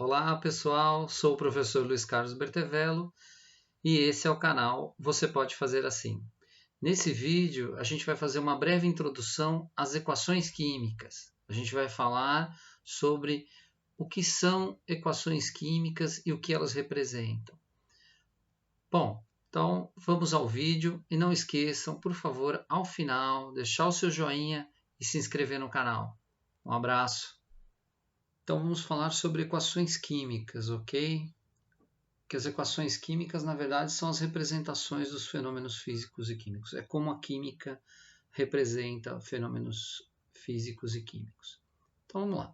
Olá pessoal, sou o professor Luiz Carlos Bertevello e esse é o canal Você Pode Fazer Assim. Nesse vídeo a gente vai fazer uma breve introdução às equações químicas. A gente vai falar sobre o que são equações químicas e o que elas representam. Bom, então vamos ao vídeo e não esqueçam, por favor, ao final, deixar o seu joinha e se inscrever no canal. Um abraço! Então vamos falar sobre equações químicas, ok? Que as equações químicas, na verdade, são as representações dos fenômenos físicos e químicos. É como a química representa fenômenos físicos e químicos. Então vamos lá.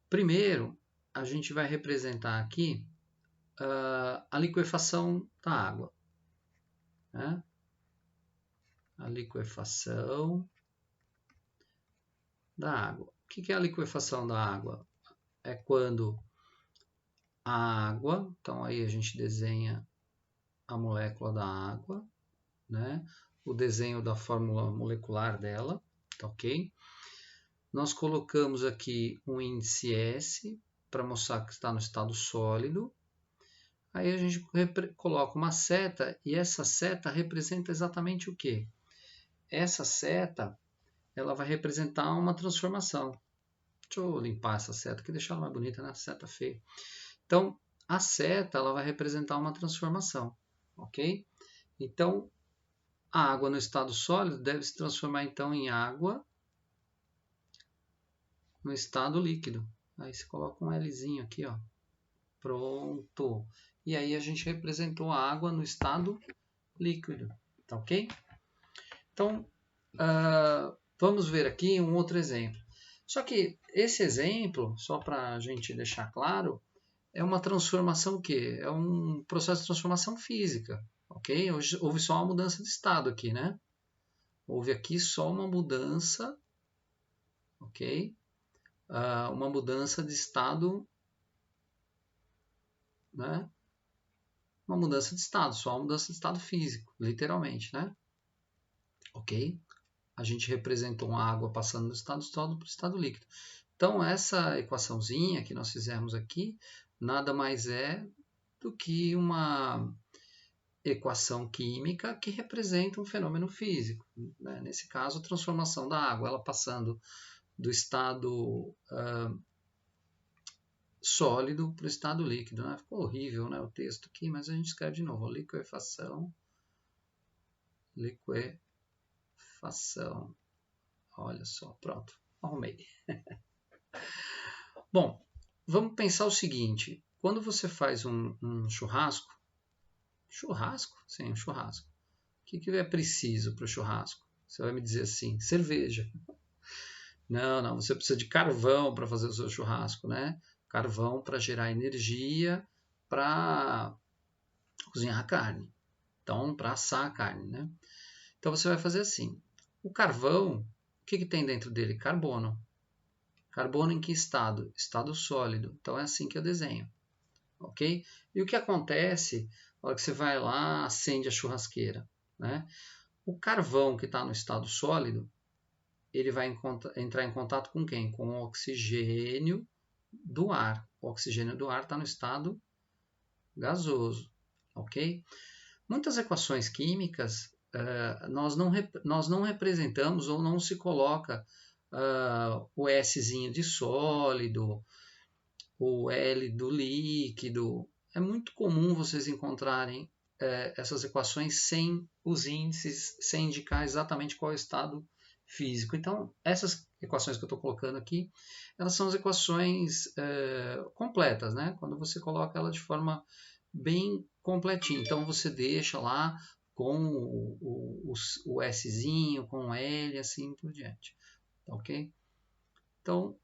Primeiro, a gente vai representar aqui a liquefação da água. Né? A liquefação da água. O que é a liquefação da água? É quando a água, então aí a gente desenha a molécula da água, né? O desenho da fórmula molecular dela, tá ok? Nós colocamos aqui um índice S para mostrar que está no estado sólido. Aí a gente coloca uma seta e essa seta representa exatamente o quê? Essa seta ela vai representar uma transformação. Deixa eu limpar essa seta aqui, deixar ela mais bonita, né? Seta feia. Então, a seta ela vai representar uma transformação, ok? Então, a água no estado sólido deve se transformar então em água no estado líquido. Aí você coloca um Lzinho aqui, ó. Pronto. E aí a gente representou a água no estado líquido, tá ok? Então, vamos ver aqui um outro exemplo. Só que esse exemplo, só para a gente deixar claro, é uma transformação o quê? É um processo de transformação física, ok? Houve só uma mudança de estado aqui, né? Houve aqui só uma mudança, ok? Uma mudança de estado, né? Uma mudança de estado, só uma mudança de estado físico, literalmente, né? Ok? A gente representou a água passando do estado sólido para o estado líquido. Então, essa equaçãozinha que nós fizemos aqui, nada mais é do que uma equação química que representa um fenômeno físico. Né? Nesse caso, a transformação da água, ela passando do estado sólido para o estado líquido. Né? Ficou horrível, né, o texto aqui, mas a gente escreve de novo. Liquefação. Olha só, pronto. Arrumei. Bom, vamos pensar o seguinte. Quando você faz um churrasco, Sim, um churrasco. O que é preciso para o churrasco? Você vai me dizer assim, cerveja. Não, você precisa de carvão para fazer o seu churrasco, né? Carvão para gerar energia para cozinhar a carne. Então, para assar a carne, né? Então, você vai fazer assim. O carvão, o que tem dentro dele? Carbono. Carbono em que estado? Estado sólido. Então, é assim que eu desenho. Ok? E o que acontece na hora que você vai lá, acende a churrasqueira, né? O carvão que está no estado sólido, ele vai entrar em contato com quem? Com o oxigênio do ar. O oxigênio do ar está no estado gasoso, ok? Muitas equações químicas nós não representamos ou não se coloca o Szinho de sólido, o L do líquido. É muito comum vocês encontrarem essas equações sem os índices, sem indicar exatamente qual é o estado físico. Então, essas equações que eu estou colocando aqui, elas são as equações completas, né? Quando você coloca ela de forma bem completinha. Então, você deixa lá com o Szinho, com o L, assim por diante. Ok? Então,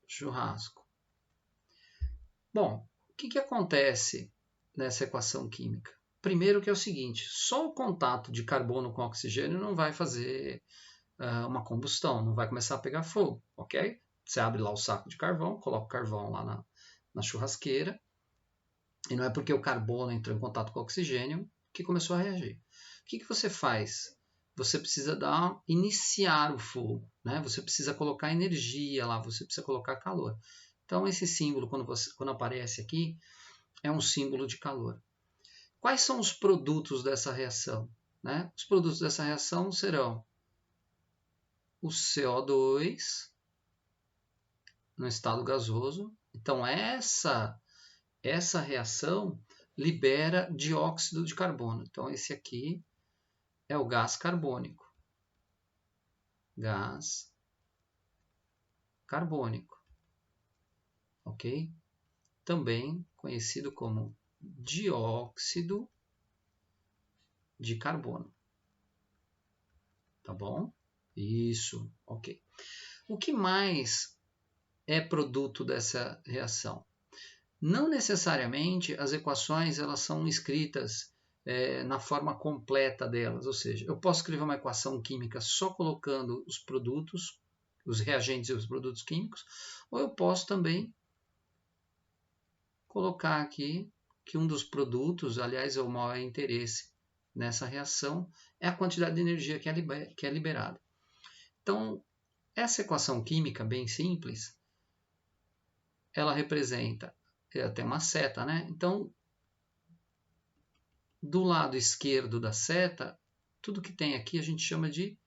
churrasco. Bom, o que acontece nessa equação química? Primeiro que é o seguinte, só o contato de carbono com oxigênio não vai fazer uma combustão, não vai começar a pegar fogo, ok? Você abre lá o saco de carvão, coloca o carvão lá na churrasqueira, e não é porque o carbono entrou em contato com o oxigênio que começou a reagir. O que você faz? você precisa iniciar o fogo, né? Você precisa colocar energia lá, você precisa colocar calor. Então esse símbolo, quando aparece aqui, é um símbolo de calor. Quais são os produtos dessa reação? Né? Os produtos dessa reação serão o CO2 no estado gasoso. Então essa reação libera dióxido de carbono. Então esse aqui é o gás carbônico. Gás carbônico. Ok? Também conhecido como dióxido de carbono. Tá bom? Isso, ok. O que mais é produto dessa reação? Não necessariamente as equações elas são escritas na forma completa delas, ou seja, eu posso escrever uma equação química só colocando os produtos, os reagentes e os produtos químicos, ou eu posso também colocar aqui que um dos produtos, aliás, é o maior interesse nessa reação, é a quantidade de energia que é liberada. Então, essa equação química bem simples, ela representa, tem uma seta, né? Então, do lado esquerdo da seta, tudo que tem aqui a gente chama de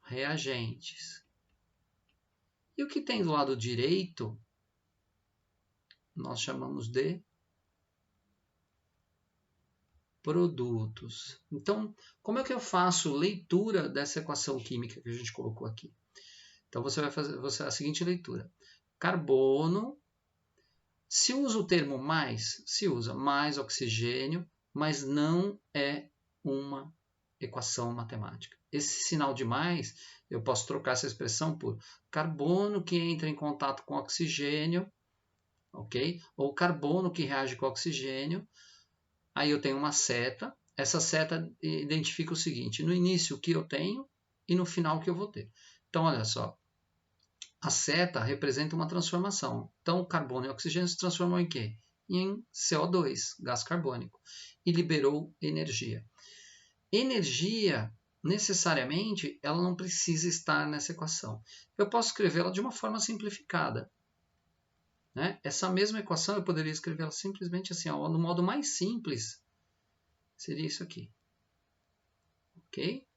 reagentes. E o que tem do lado direito, nós chamamos de produtos. Então, como é que eu faço leitura dessa equação química que a gente colocou aqui? Então, você vai fazer a seguinte leitura. Carbono, se usa o termo mais, se usa mais oxigênio, mas não é uma equação matemática. Esse sinal de mais, eu posso trocar essa expressão por carbono que entra em contato com oxigênio, ok? Ou carbono que reage com oxigênio. Aí eu tenho uma seta. Essa seta identifica o seguinte: no início o que eu tenho e no final o que eu vou ter. Então, olha só. A seta representa uma transformação. Então, o carbono e o oxigênio se transformam em quê? Em CO2, gás carbônico, e liberou energia. Energia, necessariamente, ela não precisa estar nessa equação. Eu posso escrevê-la de uma forma simplificada. Né? Essa mesma equação eu poderia escrevê-la simplesmente assim, ó, no modo mais simples, seria isso aqui. Ok?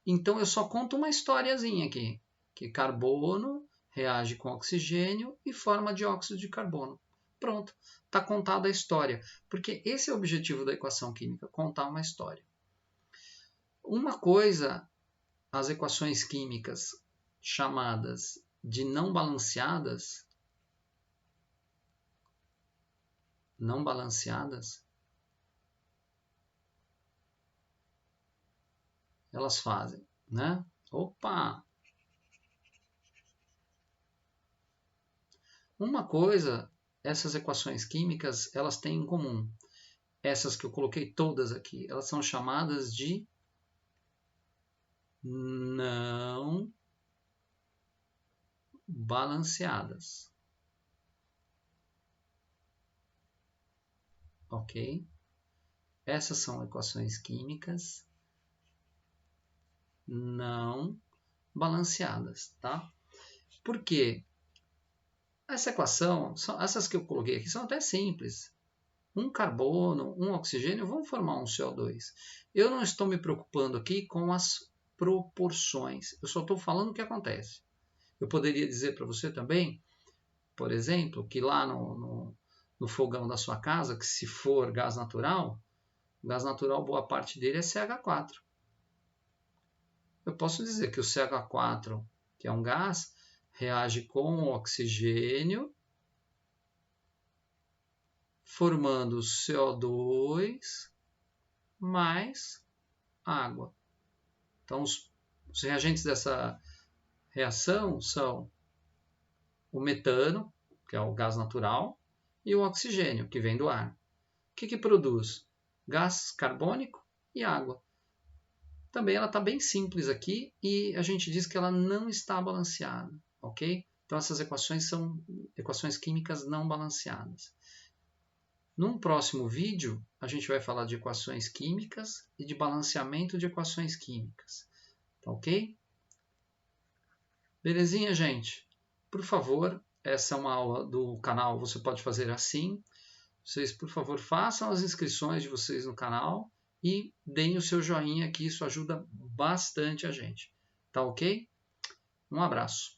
Então eu só conto uma historiazinha aqui, que carbono reage com oxigênio e forma dióxido de carbono. Pronto, está contada a história, porque esse é o objetivo da equação química, contar uma história. Uma coisa, as equações químicas chamadas de não balanceadas, elas fazem, né? Opa! Uma coisa, essas equações químicas, elas têm em comum. Essas que eu coloquei todas aqui, elas são chamadas de não balanceadas. Ok? Essas são equações químicas não balanceadas, tá? Por quê? Essa equação, essas que eu coloquei aqui, são até simples. Um carbono, um oxigênio vão formar um CO2. Eu não estou me preocupando aqui com as proporções. Eu só estou falando o que acontece. Eu poderia dizer para você também, por exemplo, que lá no fogão da sua casa, que se for gás natural, boa parte dele é CH4. Eu posso dizer que o CH4, que é um gás, reage com o oxigênio, formando CO2 mais água. Então, os reagentes dessa reação são o metano, que é o gás natural, e o oxigênio, que vem do ar. O que produz? Gás carbônico e água. Também ela está bem simples aqui e a gente diz que ela não está balanceada, ok? Então essas equações são equações químicas não balanceadas. Num próximo vídeo, a gente vai falar de equações químicas e de balanceamento de equações químicas. Tá ok? Belezinha, gente? Por favor, essa é uma aula do canal Você Pode Fazer Assim. Vocês, por favor, façam as inscrições de vocês no canal e deem o seu joinha, que isso ajuda bastante a gente. Tá ok? Um abraço.